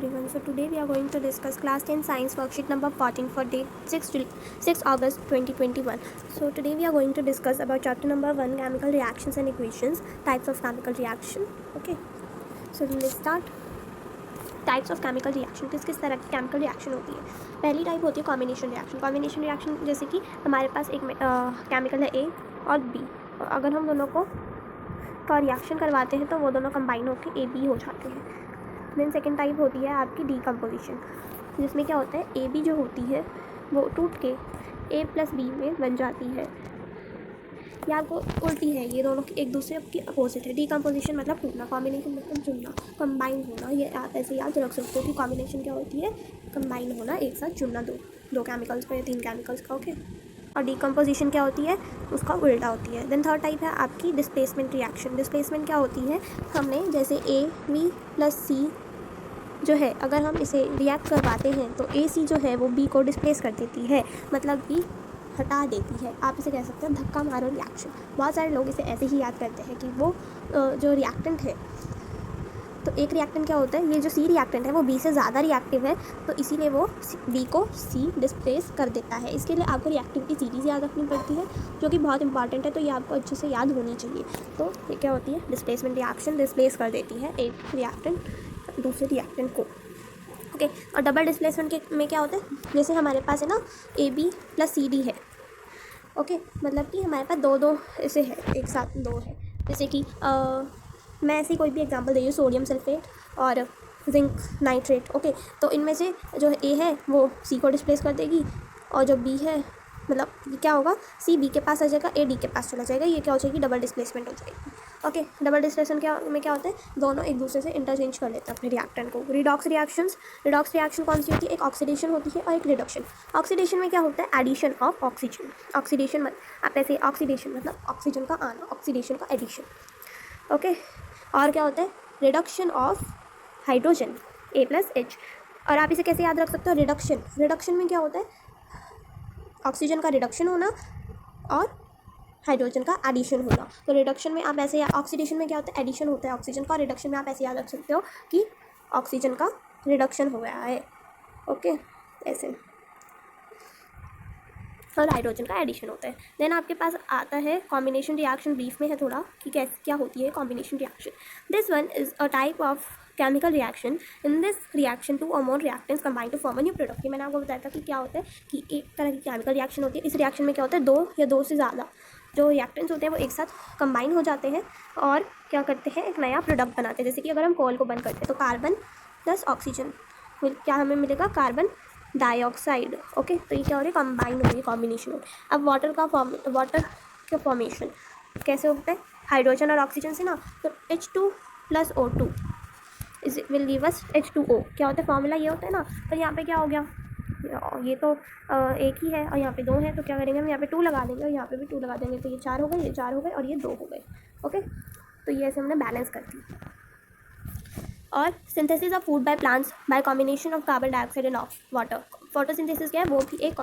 everyone. So today we are going to discuss class 10 science worksheet number 14 for date 6 August 2021. So today we are going to discuss about chapter number 1, chemical reactions and equations, types of chemical reaction. Okay, so let's start. Types of chemical reaction, किस तरह की chemical reaction होती है. पहली type होती है combination reaction. Combination reaction जैसे कि हमारे पास एक केमिकल है ए और बी, और अगर हम दोनों को का रिएक्शन करवाते हैं तो वो दोनों कंबाइन होकर ए बी हो जाते हैं. देन सेकेंड टाइप होती है आपकी डीकम्पोजिशन, जिसमें क्या होता है ए बी जो होती है वो टूट के ए प्लस बी में बन जाती है. या आपको उल्टी है, ये दोनों एक दूसरे की अपोजिट है. डीकम्पोजिशन मतलब टूटना, कॉम्बिनेशन मतलब चुनना, कंबाइन होना. ये आप ऐसे याद रख सकते हो कि कॉम्बिनेशन क्या होती है, कंबाइन होना, एक साथ चुनना दो केमिकल्स का या 3 केमिकल्स का. ओके, और डीकम्पोजिशन क्या होती है, उसका उल्टा होती है. देन थर्ड टाइप है आपकी डिस्प्लेसमेंट रिएक्शन. डिस्प्लेसमेंट क्या होती है, हमने जैसे ए बी प्लस सी जो है, अगर हम इसे रिएक्ट करवाते हैं तो ए सी जो है वो बी को डिस्प्लेस कर देती है, मतलब बी हटा देती है. आप इसे कह सकते हैं धक्का मारो रिएक्शन. बहुत सारे लोग इसे ऐसे ही याद करते हैं कि वो जो रिएक्टेंट है, तो एक रिएक्टेंट क्या होता है, ये जो सी रिएक्टेंट है वो बी से ज़्यादा रिएक्टिव है, तो इसीलिए वो बी को सी डिस्प्लेस कर देता है. इसके लिए आपको रिएक्टिविटी सीरीज याद रखनी पड़ती है, जो कि बहुत इंपॉर्टेंट है, तो ये आपको अच्छे से याद होनी चाहिए. तो ये क्या होती है, डिस्प्लेसमेंट रिएक्शन डिस्प्लेस कर देती है एक रिएक्टेंट दूसरे रिएक्टेंट को. ओके, और डबल डिस्प्लेसमेंट के में क्या होता है, जैसे हमारे पास है ना A B plus C D है. ओके, मतलब कि हमारे पास दो ऐसे है, एक साथ दो है. जैसे कि मैं ऐसी कोई भी एग्जांपल दे रही हूँ, सोडियम सल्फेट और जिंक नाइट्रेट. ओके, तो इनमें से जो ए है वो सी को डिस्प्लेस कर देगी, और जो बी है मतलब क्या होगा, सी बी के पास आ जाएगा, ए डी के पास चला जाएगा. ये क्या हो जाएगी, डबल डिस्प्लेसमेंट हो जाएगी. ओके, डबल डिस्प्लेसमेंट क्या होता है, दोनों एक दूसरे से इंटरचेंज कर लेते हैं अपने रिएक्टेंट को. रिडॉक्स रिएक्शन कौन सी होती है, एक ऑक्सीडेशन होती है और एक रिडक्शन. ऑक्सीडेशन में क्या होता है, एडिशन ऑफ ऑक्सीजन. ऑक्सीडेशन मतलब आप ऐसे, ऑक्सीडेशन मतलब ऑक्सीजन का आना, ऑक्सीडेशन का एडिशन. ओके, और क्या होता है, reduction of hydrogen A plus H. और आप इसे कैसे याद रख सकते हो, रिडक्शन में क्या होता है, ऑक्सीजन का रिडक्शन होना और हाइड्रोजन का एडिशन होना. तो रिडक्शन में आप ऐसे, ऑक्सीडेशन में क्या होता है, एडिशन होता है ऑक्सीजन का, और रिडक्शन में आप ऐसे याद रख सकते हो कि ऑक्सीजन का रिडक्शन हो गया है. ओके, ऐसे, और हाइड्रोजन का एडिशन होता है. देन आपके पास आता है कॉम्बिनेशन रिएक्शन. ब्रीफ में है थोड़ा कि कैसे क्या होती है combination reaction. This one is a type of chemical reaction. In this reaction 2 और more reactants combine to form a new product. मैंने आपको बताया था कि क्या होता है कि एक तरह की केमिकल रिएक्शन होती है. इस रिएक्शन में क्या होता है, 2 या 2 से ज़्यादा जो रिएक्टेंट्स होते हैं वो एक साथ कंबाइन हो जाते हैं और क्या करते हैं, एक नया प्रोडक्ट बनाते हैं. जैसे कि अगर हम कोल को बंद करते हैं तो कार्बन प्लस ऑक्सीजन क्या हमें मिलेगा, कार्बन डाइऑक्साइड. ओके, तो ये क्या हो रही है, कंबाइन हो रही है, कॉम्बिनेशन हो रही है. अब वाटर का फॉर्मेशन कैसे होता है, हाइड्रोजन और ऑक्सीजन से ना, तो H2 plus O2 will give us H2O. क्या होता है, फॉर्मूला ये होता है ना. पर यहाँ पे क्या हो गया, ये तो एक ही है और यहाँ पे 2 है, तो क्या करेंगे हम, यहाँ पे 2 लगा देंगे और यहाँ पे भी 2 लगा देंगे, तो ये 4 हो गए, ये 4 हो गए और ये 2 हो गए. ओके, तो ये ऐसे हमने बैलेंस कर दी. और synthesis of food by plants by combination of carbon dioxide end of water. Photosynthesis क्या है, वो भी एक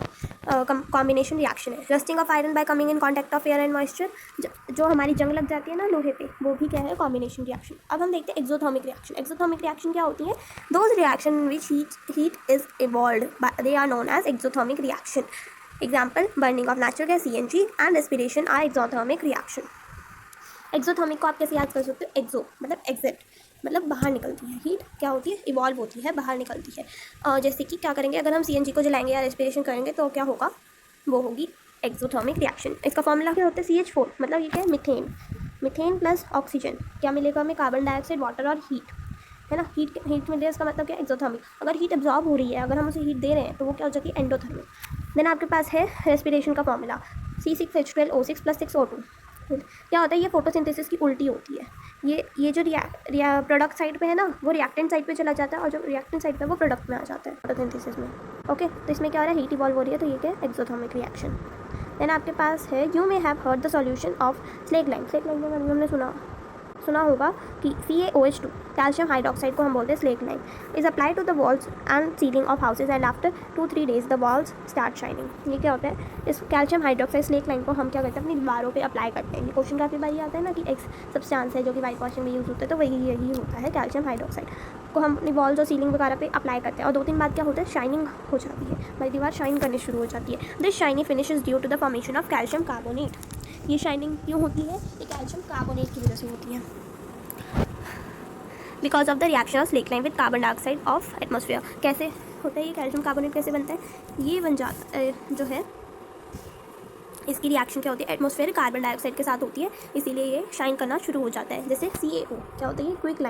कॉम्बिनेशन रिएक्शन है. Rusting of iron bye coming in contact of air and moisture. जो हमारी जंग लग जाती है ना लोहे पे, वो भी क्या है, कॉम्बिनेशन रिएक्शन. अब हम देखते हैं एक्सोथर्मिक रिएक्शन. एक्सोथर्मिक रिएक्शन क्या होती है, those reaction which heat is evolved, they are known as exothermic reaction. Example, burning of natural gas CNG and respiration are exothermic reaction. Exothermic को आप कैसे याद कर सकते हो, एक्सो मतलब एग्जिट, मतलब बाहर निकलती है. हीट क्या होती है, इवॉल्व होती है, बाहर निकलती है. जैसे कि क्या करेंगे, अगर हम CNG को जलाएंगे या रेस्पिरेशन करेंगे तो क्या होगा, वो होगी एक्सोथर्मिक रिएक्शन. इसका फॉर्मूला क्या होता है, CH4, मतलब ये क्या है, मिथेन प्लस ऑक्सीजन. क्या मिलेगा हमें, कार्बन डाइऑक्साइड, वाटर और हीट, है ना. हीट मिल रही है, इसका मतलब क्या, एक्सोथर्मिक. अगर हीट एब्जॉर्ब हो रही है, अगर हम उसे हीट दे रहे हैं तो वो क्या हो जाएगी, एंडोथर्मिक. देन आपके पास है रेस्पिरेशन का फॉर्मूला C6H12O6 प्लस 6O2. क्या होता है, ये फोटोसिंथेसिस की उल्टी होती है. ये जो प्रोडक्ट साइड पे है ना, वो रिएक्टेंट साइड पे चला जाता है, और जो रिएक्टेंट साइड पे वो प्रोडक्ट में आ जाता है फोटोसिंथेसिस में. ओके, तो इसमें क्या हो रहा है, हीट इवॉल्व हो रही है, तो ये क्या है, एक्सोथर्मिक रिएक्शन. देन आपके पास है, you may have heard the solution of slag line. Slag line में हमने सुना, सुना होगा कि CaOH2 कैल्शियम हाइड्रोक्साइड को हम बोलते हैं slake lime, is apply to the walls and ceiling of houses and after 2-3 days the walls start shining. ये क्या होता है, इस कैल्शियम हाइड्रोक्साइड स्लेक लाइम को हम क्या करते हैं, अपनी दीवारों पे अप्लाई करते हैं। ये क्वेश्चन काफ़ी बार आता है ना कि एक सब्सटेंस है जो कि वाइट वॉशिंग में यूज़ होता है, तो वही यही होता है, कैल्शियम हाइड्रोक्साइड को हम अपनी वॉल्स और सीलिंग वगैरह पे अप्लाई करते हैं और 2-3 बाद क्या होता है, शाइनिंग हो जाती है, हमारी दीवार शाइन करनी शुरू हो जाती है। This shiny finish is due to the formation of calcium carbonate. ये शाइनिंग क्यों होती है, ये कैल्शियम कार्बोनेट की वजह से होती है, because of the reaction of slack lime with carbon dioxide of atmosphere. कैसे होता है ये कैल्शियम कार्बोनेट, कैसे बनता है, ये बन जाता जो है इसकी रिएक्शन क्या होती है, एटमोसफेयर कार्बन डाइऑक्साइड के साथ होती है, इसीलिए ये शाइन करना शुरू हो जाता है। जैसे CaO क्या होता है, ये क्विक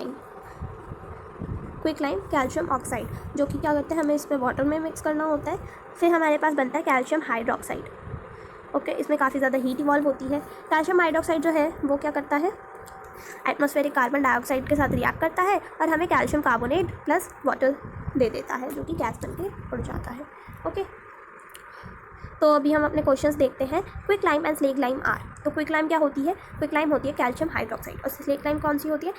लाइम कैल्शियम ऑक्साइड, जो कि क्या करते हैं, हमें इसमें वाटर में मिक्स करना होता है, फिर हमारे पास बनता है कैल्शियम हाइड्रोक्साइड। ओके, इसमें काफ़ी ज़्यादा हीट इवॉल्व होती है। कैल्शियम हाइड्रोक्साइड जो है वो क्या करता है, एटमॉस्फेरिक कार्बन डाइऑक्साइड के साथ रिएक्ट करता है और हमें कैल्शियम कार्बोनेट प्लस वाटर दे देता है, जो कि गैस बन के उड़ जाता है। ओके, तो अभी हम अपने क्वेश्चंस देखते हैं। Quick lime and slake lime are, तो क्विक लाइम क्या होती है, क्विक लाइम होती है कैल्शियम हाइड्रोक्साइड, और स्लेक लाइम कौन सी होती है,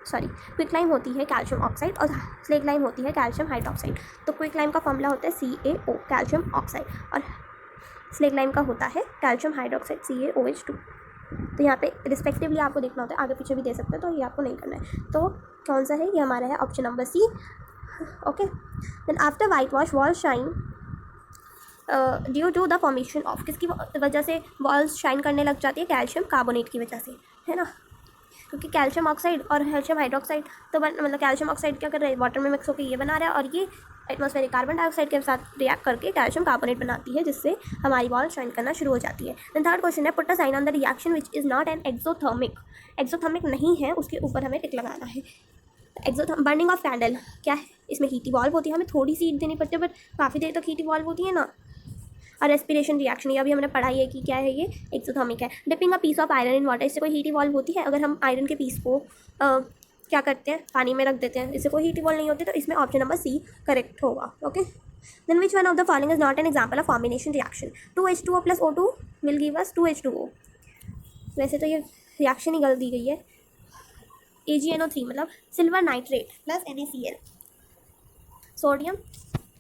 क्विक लाइम होती है कैल्शियम ऑक्साइड और स्लेक लाइम होती है कैल्शियम हाइड्रोक्साइड। तो क्विक लाइम का फॉर्मूला होता है CaO कैल्शियम ऑक्साइड, और स्लेक लाइम का होता है कैल्शियम हाइड्रोक्साइड CaOH2। तो यहाँ पे रिस्पेक्टिवली आपको देखना होता है, आगे पीछे भी दे सकते हैं, तो ये आपको नहीं करना है। तो कौन सा है, ये हमारा है option number C। Okay, then after white wash wall shine due to the formation of, किसकी वजह से वॉल्स शाइन करने लग जाती है, कैल्शियम कार्बोनेट की वजह से, है ना, क्योंकि कैल्शियम ऑक्साइड और कैल्शियम हाइड्रोक्साइड तो मतलब कैल्शियम ऑक्साइड क्या कर रहा है, वाटर में मिक्स होकर ये बना रहा है, और ये एटमॉस्फेरिक कार्बन डाइऑक्साइड के साथ रिएक्ट करके कैल्शियम कार्बोनेट बनाती है, जिससे हमारी वॉल शाइन करना शुरू हो जाती है। देन थर्ड क्वेश्चन है, put a sign on the reaction which is not an exothermic नहीं है, उसके ऊपर हमें टिक लगाना है। बर्निंग ऑफ कैंडल क्या है, इसमें हीट इवॉल्व होती है, हमें थोड़ी सी हीट देनी पड़ती है बट काफ़ी देर तक हीट इवॉल्व होती है ना। और रेस्पिरेशन रिएक्शन, ये अभी हमने पढ़ाई है कि क्या है, ये एक्सोथर्मिक है। Dipping a piece of iron in water, इससे कोई हीट इवॉल्व होती है, अगर हम आयरन के पीस को क्या करते हैं, पानी में रख देते हैं, इससे कोई हीट इवॉल्व नहीं होती, तो इसमें ऑप्शन नंबर C करेक्ट होगा। Okay, then which one of the following is not an example of combination reaction, 2H2O + O2 will give us 2H2O। वैसे तो ये रिएक्शन ही गलत दी गई है, AgNO3 मतलब silver nitrate plus NaCl, sodium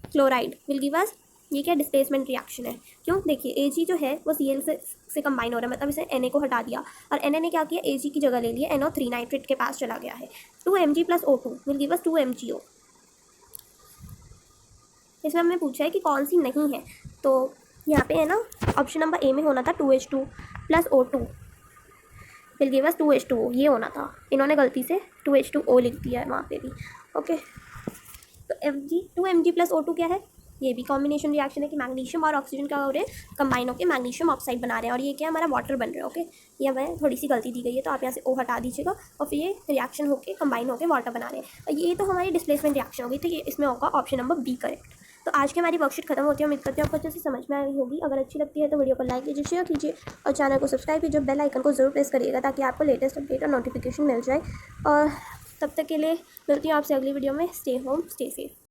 chloride will give अस, ये क्या डिस्प्लेसमेंट रिएक्शन है, क्यों, देखिए Ag जो है वो Cl से कंबाइन हो रहा है, मतलब इसे Na को हटा दिया और Na ने क्या किया, Ag की जगह ले लिया, NO3 नाइट्रेट के पास चला गया है। 2Mg + O2 will give us 2MgO। इसमें हमने पूछा है कि कौन सी नहीं है, तो यहाँ पे है ना ऑप्शन नंबर A में होना था 2H2 + O2 will give us 2H2O, ये होना था, इन्होंने गलती से 2H2O लिख दिया है वहाँ पे भी। ओके, तो 2Mg + O2 क्या है, ये भी कॉम्बिनेशन रिएक्शन है कि मैग्नीशियम और ऑक्सीजन क्या हो रहे हैं, कंबाइन होकर मैग्नीशियम ऑक्साइड बना रहे हैं, और ये क्या हमारा वाटर बन रहा है। ओके, ये हमें थोड़ी सी गलती दी गई है, तो आप यहाँ से O हटा दीजिएगा और फिर ये रिएक्शन होकर कंबाइन होकर वाटर बना रहे हैं, और ये तो हमारी डिस्प्लेसमेंट रिएक्शन होगी, तो ये इसमें होगा ऑप्शन नंबर B करेक्ट। तो आज की हमारी वर्कशीट खत्म होती है, उम्मीद करती हूँ आपको अच्छे से समझ में आई होगी। अगर अच्छी लगती है तो वीडियो को लाइक कीजिए, शेयर कीजिए और चैनल को सब्सक्राइब कीजिए, बेल आइकन को जरूर प्रेस करिएगा ताकि आपको लेटेस्ट अपडेट और नोटिफिकेशन मिल जाए। और तब तक के लिए मिलती हूँ आपसे अगली वीडियो में। Stay home, stay safe.